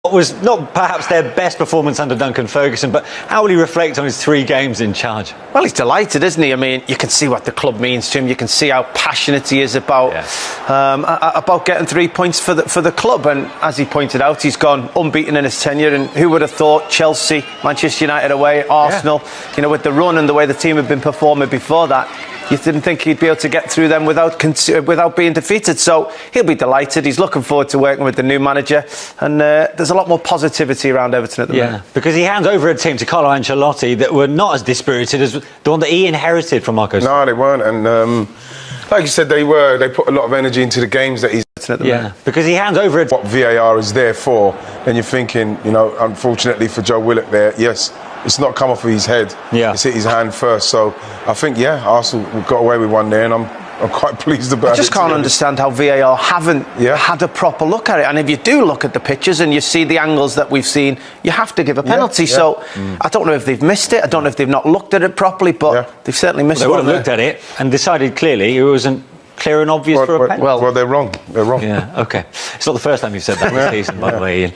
What was not perhaps their best performance under Duncan Ferguson, but how will he reflect on his 3 games in charge? Well, he's delighted, isn't he? I mean, you can see what the club means to him. You can see how passionate he is about getting 3 points for the club. And as he pointed out, he's gone unbeaten in his tenure. And who would have thought Chelsea, Manchester United away, Arsenal, with the run and the way the team had been performing before that, you didn't think he'd be able to get through them without being defeated. So he'll be delighted. He's looking forward to working with the new manager. And there's a lot more positivity around Everton at the moment. Because he hands over a team to Carlo Ancelotti that were not as dispirited as the one that he inherited from Marco. No, they weren't. And like you said, they put a lot of energy into the games that he's at the moment. Because he hands over what VAR is there for. And you're thinking, unfortunately for Joe Willock there, yes, it's not come off of his head. It's hit his hand first. So I think, Arsenal got away with one there, and I'm quite pleased about it. I just can't understand how VAR haven't had a proper look at it. And if you do look at the pictures and you see the angles that we've seen, you have to give a penalty. So I don't know if they've missed it. I don't know if they've not looked at it properly, but they've certainly missed it. They would have looked at it and decided clearly it wasn't clear and obvious for a penalty. Well, they're wrong. They're wrong. Yeah, OK. It's not the first time you've said that this season, by the way, Ian.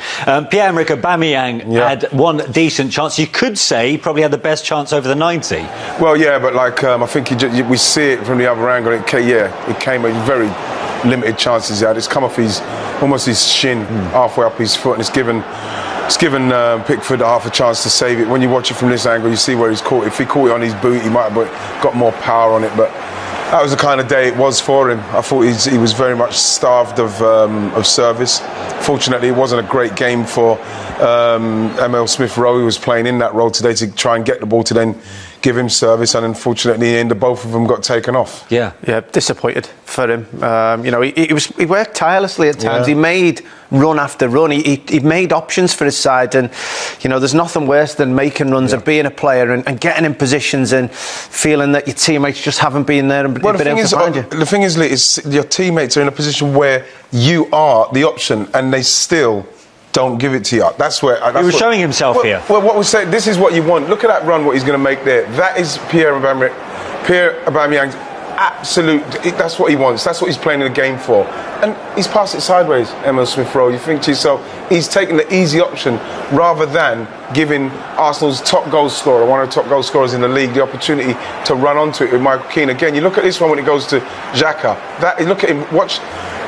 Pierre-Emerick Aubameyang had one decent chance. You could say he probably had the best chance over the 90. Well, but I think we see it from the other angle. It came with very limited chances he had. It's come off almost his shin, halfway up his foot, and it's given Pickford half a chance to save it. When you watch it from this angle, you see where he's caught. If he caught it on his boot, he might have got more power on it, but that was the kind of day it was for him. I thought he was very much starved of service. Fortunately, it wasn't a great game for Emile Smith-Rowe, who was playing in that role today to try and get the ball to then give him service, and unfortunately in the end both of them got taken off. Disappointed for him. He worked tirelessly at times. He made run after run. He made options for his side, and there's nothing worse than making runs and being a player and getting in positions and feeling that your teammates just haven't been there and been able to find you. The thing is your teammates are in a position where you are the option and they still don't give it to you. That's where he was showing himself here. Well, what we say, this is what you want. Look at that run, what he's going to make there. That is Pierre Aubameyang's absolute. That's what he wants. That's what he's playing in the game for. And he's passed it sideways, Emile Smith-Rowe. You think to yourself, he's taking the easy option rather than giving Arsenal's top goal scorer, one of the top goal scorers in the league, the opportunity to run onto it with Michael Keane. Again, you look at this one when it goes to Xhaka. Look at him. Watch.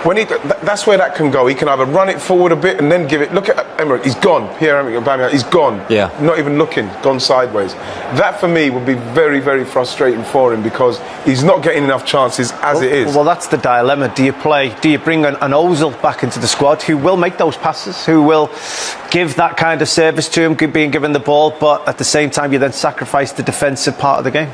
That's where that can go. He can either run it forward a bit and then give it. Look at Emerick, he's gone. Pierre-Emerick Aubameyang, he's gone. Not even looking, gone sideways. That for me would be very, very frustrating for him because he's not getting enough chances as it is. Well, that's the dilemma. Do you bring an Ozil back into the squad who will make those passes, who will give that kind of service to him, being given the ball, but at the same time you then sacrifice the defensive part of the game?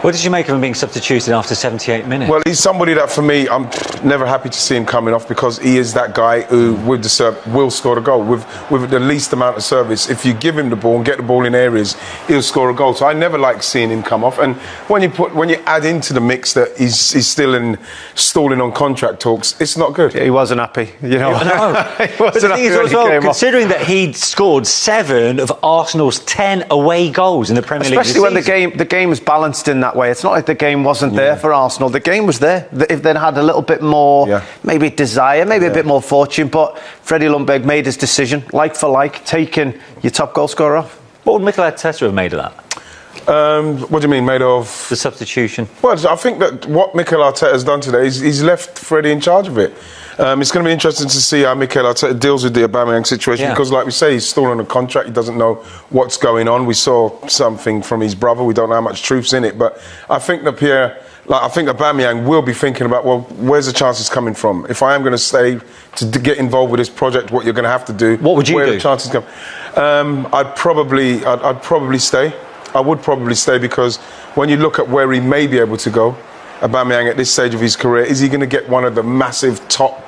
What did you make of him being substituted after 78 minutes? Well, he's somebody that, for me, I'm never happy to see him coming off because he is that guy who, with the serve, will score a goal. With the least amount of service, if you give him the ball and get the ball in areas, he'll score a goal. So I never like seeing him come off. And when you add into the mix that he's still stalling on contract talks, it's not good. Yeah, he wasn't happy, He wasn't happy as well, considering that he'd scored 7 of Arsenal's 10 away goals in the Premier League. Especially when the game was balanced in that way. It's not like the game wasn't there for Arsenal. The game was there. If they'd had a little bit more, maybe desire, maybe a bit more fortune, but Freddie Ljungberg made his decision, like for like, taking your top goal scorer off. What would Mikel Arteta have made of that? What do you mean, made of? The substitution. Well, I think that what Mikel Arteta has done today is he's left Freddie in charge of it. It's going to be interesting to see how Mikel Arteta deals with the Aubameyang situation because, like we say, he's still on a contract. He doesn't know what's going on. We saw something from his brother. We don't know how much truth's in it. But I think that Aubameyang will be thinking about, well, where's the chances coming from? If I am going to stay to get involved with this project, what you're going to have to do. What would you do? Where the chances come? I'd probably stay. I would probably stay because when you look at where he may be able to go, Aubameyang at this stage of his career, is he going to get one of the massive top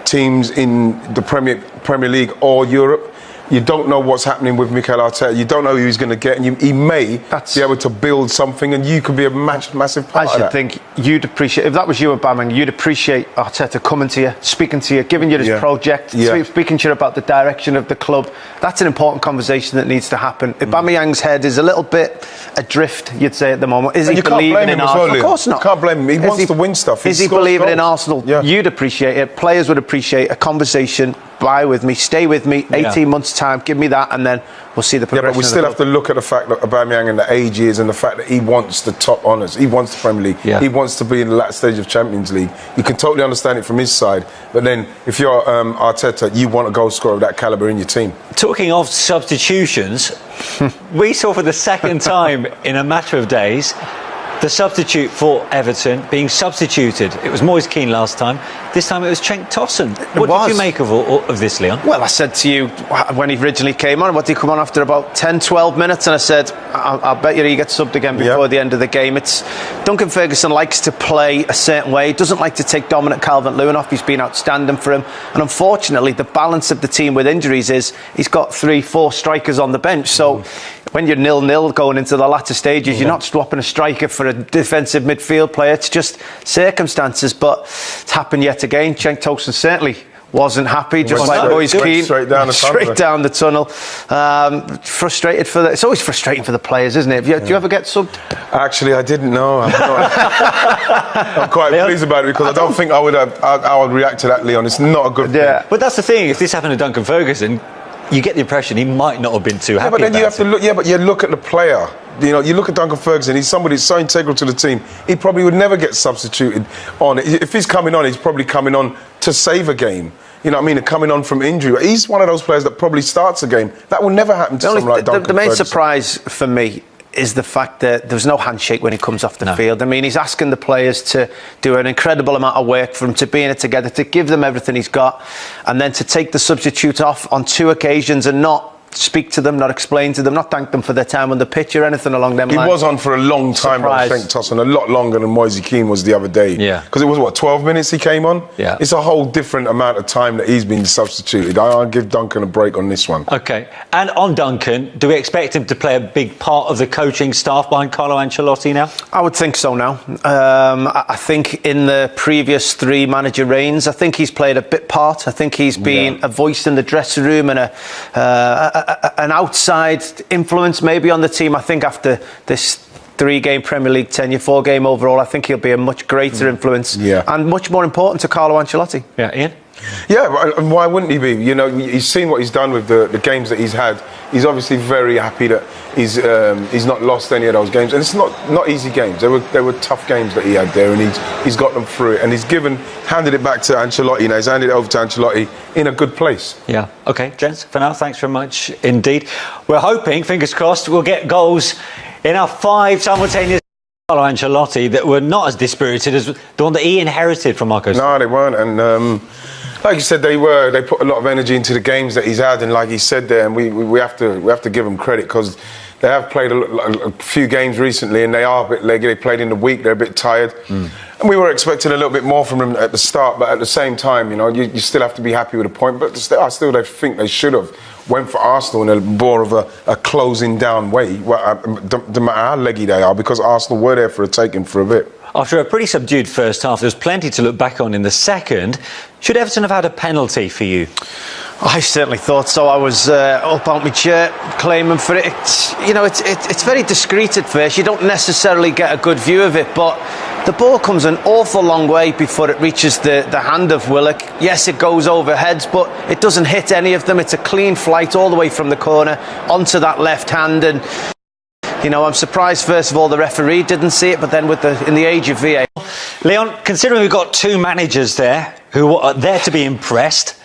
teams in the Premier League or Europe? You don't know what's happening with Mikel Arteta. You don't know who he's going to get, and he may be able to build something, and you could be a massive part of that. I should think you'd appreciate, if that was you, Aubameyang, you'd appreciate Arteta coming to you, speaking to you, giving you this project, speaking to you about the direction of the club. That's an important conversation that needs to happen. Aubameyang's head is a little bit adrift, you'd say, at the moment. Is he believing in Arsenal? Well, of course not. You can't blame him. He wants to win stuff. Is he believing in Arsenal? You'd appreciate it. Players would appreciate a conversation buy with me, stay with me, 18 months' time, give me that, and then we'll see the progression. Yeah, but we still have to look at the fact that Aubameyang and the age he is, and the fact that he wants the top honours. He wants the Premier League. Yeah. He wants to be in the last stage of Champions League. You can totally understand it from his side. But then, if you're Arteta, you want a goal scorer of that calibre in your team. Talking of substitutions, we saw for the second time in a matter of days the substitute for Everton being substituted. It was Moise Kean last time. This time it was Cenk Tosun. What did you make of this, Leon? Well, I said to you when he originally came on, what did he come on after about 10, 12 minutes? And I said, I'll bet you he gets subbed again before the end of the game. It's Duncan Ferguson likes to play a certain way. He doesn't like to take Dominic Calvert-Lewin off. He's been outstanding for him. And unfortunately, the balance of the team with injuries is he's got 3-4 strikers on the bench. So when you're 0-0 going into the latter stages, you're not swapping a striker for a defensive midfield player. It's just circumstances. But it's happened yet again. Cenk Tosun certainly wasn't happy, just like Moise Kean. Straight down the tunnel. Frustrated for it's always frustrating for the players, isn't it? Do you ever get subbed? Actually, I didn't know. I'm quite pleased about it because I don't think I would react to that, Leon. It's not a good thing. But that's the thing. If this happened to Duncan Ferguson, you get the impression he might not have been too happy. But then you have to look. Yeah, but you look at the player. You know, you look at Duncan Ferguson. He's somebody that's so integral to the team. He probably would never get substituted on. If he's coming on, he's probably coming on to save a game. You know what I mean? Coming on from injury. He's one of those players that probably starts a game. That will never happen to someone like Duncan The main Ferguson. surprise for me is the fact that there's no handshake when he comes off the field. I mean, he's asking the players to do an incredible amount of work for him, to be in it together, to give them everything he's got, and then to take the substitute off on 2 occasions and not speak to them, not explain to them, not thank them for their time on the pitch or anything along them lines. He was on for a long time, I think, Tosun, a lot longer than Moise Kean was the other day. Yeah. Because it was, 12 minutes he came on? Yeah. It's a whole different amount of time that he's been substituted. I'll give Duncan a break on this one. OK. And on Duncan, do we expect him to play a big part of the coaching staff behind Carlo Ancelotti now? I would think so now. I think in the previous 3 manager reigns, I think he's played a bit part. I think he's been a voice in the dressing room and an outside influence maybe on the team. I think after this 3-game Premier League tenure, 4-game overall, I think he'll be a much greater influence and much more important to Carlo Ancelotti. Yeah, Ian? Yeah, and why wouldn't he be? You know, he's seen what he's done with the games that he's had. He's obviously very happy that he's not lost any of those games, and it's not easy games. They were tough games that he had there, and he's got them through it, and he's handed it back to Ancelotti. Now he's handed it over to Ancelotti in a good place. Yeah. OK, gents, for now, thanks very much indeed. We're hoping, fingers crossed, we'll get goals in our 5 simultaneous Carlo Ancelotti that were not as dispirited as the one that he inherited from Marco. No, they weren't, and like you said, they put a lot of energy into the games that he's had, and like he said there, and we have to give them credit because they have played a few games recently, and they are a bit leggy. They played in the week; they're a bit tired, and we were expecting a little bit more from them at the start. But at the same time, you know, you still have to be happy with a point. But I still think they should have went for Arsenal in a more of a closing down way. Well, no matter how leggy they are, because Arsenal were there for a taking for a bit. After a pretty subdued first half, there's plenty to look back on in the second. Should Everton have had a penalty for you? I certainly thought so. I was up out my chair claiming for it. It's very discreet at first. You don't necessarily get a good view of it, but the ball comes an awful long way before it reaches the hand of Willock. Yes, it goes over heads, but it doesn't hit any of them. It's a clean flight all the way from the corner onto that left hand, and you know, I'm surprised, first of all, the referee didn't see it, but then in the age of VAR. Leon, considering we've got 2 managers there who are there to be impressed,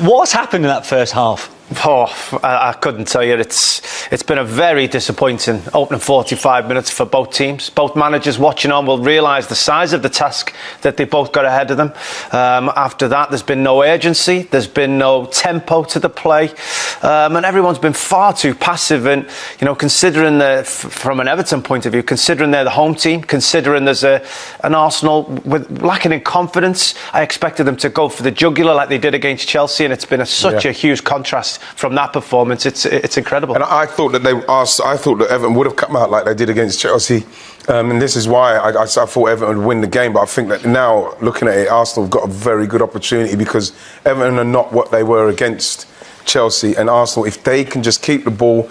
what's happened in that first half? I couldn't tell you. It's been a very disappointing opening 45 minutes for both teams. Both managers watching on will realise the size of the task that they both got ahead of them. After that, there's been no urgency. There's been no tempo to the play. And everyone's been far too passive. And, you know, considering from an Everton point of view, considering they're the home team, considering there's an Arsenal lacking in confidence, I expected them to go for the jugular like they did against Chelsea. And it's been such a huge contrast from that performance. It's incredible. And I thought that Everton would have come out like they did against Chelsea, and this is why I thought Everton would win the game. But I think that now, looking at it, Arsenal have got a very good opportunity because Everton are not what they were against Chelsea and Arsenal, if they can just keep the ball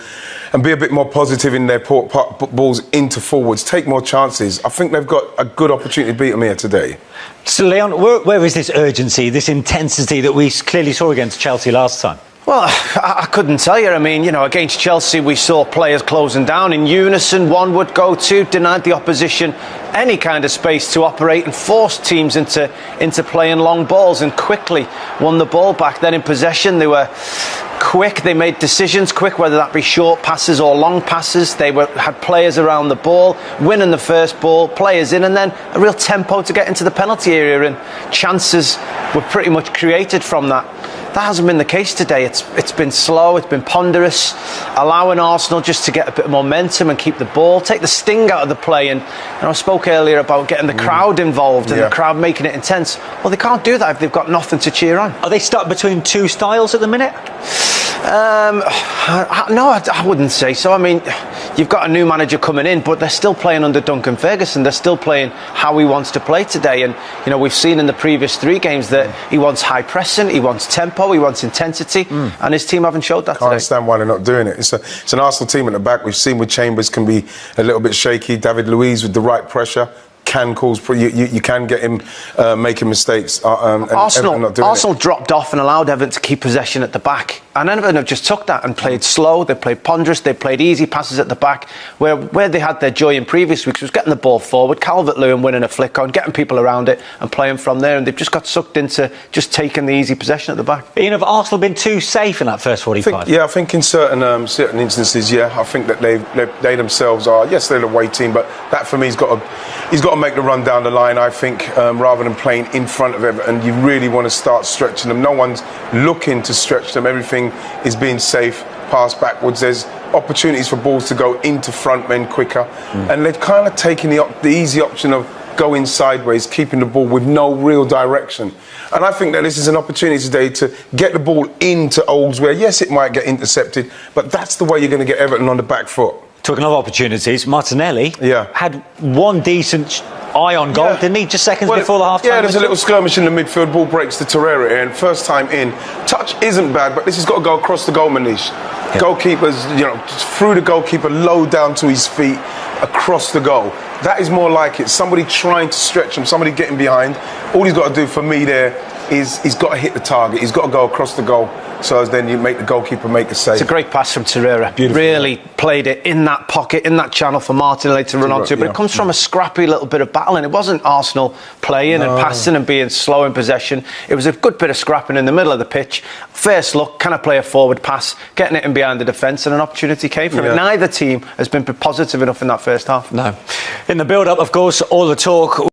and be a bit more positive in their balls into forwards, take more chances, I think they've got a good opportunity to beat them here today. So, Leon, where is this urgency, this intensity that we clearly saw against Chelsea last time? Well, I couldn't tell you. I mean, you know, against Chelsea, we saw players closing down in unison. One would go to, denied the opposition any kind of space to operate and forced teams into playing long balls and quickly won the ball back. Then in possession, they were quick. They made decisions quick, whether that be short passes or long passes. They had players around the ball, winning the first ball, players in, and then a real tempo to get into the penalty area, and chances were pretty much created from that. That hasn't been the case today. It's been slow, it's been ponderous, allowing Arsenal just to get a bit of momentum and keep the ball, take the sting out of the play. And I spoke earlier about getting the crowd involved and the crowd making it intense. Well, they can't do that if they've got nothing to cheer on. Are they stuck between two styles at the minute? No, I wouldn't say so. I mean, you've got a new manager coming in, but they're still playing under Duncan Ferguson. They're still playing how he wants to play today. And, you know, we've seen in the previous 3 games that he wants high pressing, he wants tempo, he wants intensity, and his team haven't showed that today. I understand why they're not doing it. It's an Arsenal team at the back. We've seen with Chambers can be a little bit shaky. David Luiz with the right pressure can cause you can get him making mistakes. Arsenal dropped off and allowed Everton to keep possession at the back, and Everton have just took that and played slow. They played ponderous. They played easy passes at the back, where they had their joy in previous weeks was getting the ball forward, Calvert-Lewin winning a flick on, getting people around it and playing from there. And they've just got sucked into just taking the easy possession at the back. Ian, have Arsenal been too safe in that first 45? I think in certain instances, I think that they themselves are. Yes, they're the away team, but that for me he's got to make the run down the line. I think rather than playing in front of Everton, you really want to start stretching them. No one's looking to stretch them. Everything is being safe, pass backwards. There's opportunities for balls to go into front men quicker, and they're kind of taking the easy option of going sideways, keeping the ball with no real direction. And I think that this is an opportunity today to get the ball into Olds, where yes, it might get intercepted, but that's the way you're going to get Everton on the back foot. Talking of opportunities, Martinelli had one decent eye on goal, didn't he? Just seconds before the half-time. Yeah, there's a little skirmish in the midfield. Ball breaks to Torreira, and first time in. Touch isn't bad, but this has got to go across the goal, Manish. Yeah. Goalkeepers, through the goalkeeper, low down to his feet, across the goal. That is more like it. Somebody trying to stretch him, somebody getting behind. All he's got to do for me there is he's got to hit the target. He's got to go across the goal, so as then you make the goalkeeper make a save. It's a great pass from Torreira. Beautiful. Really played it in that pocket, in that channel for Martinelli to run onto. But it comes from a scrappy little bit of battling. It wasn't Arsenal playing and passing and being slow in possession. It was a good bit of scrapping in the middle of the pitch. First look, can I play a forward pass, getting it in behind the defence, and an opportunity came from it. Neither team has been positive enough in that first half. No. In the build-up, of course, all the talk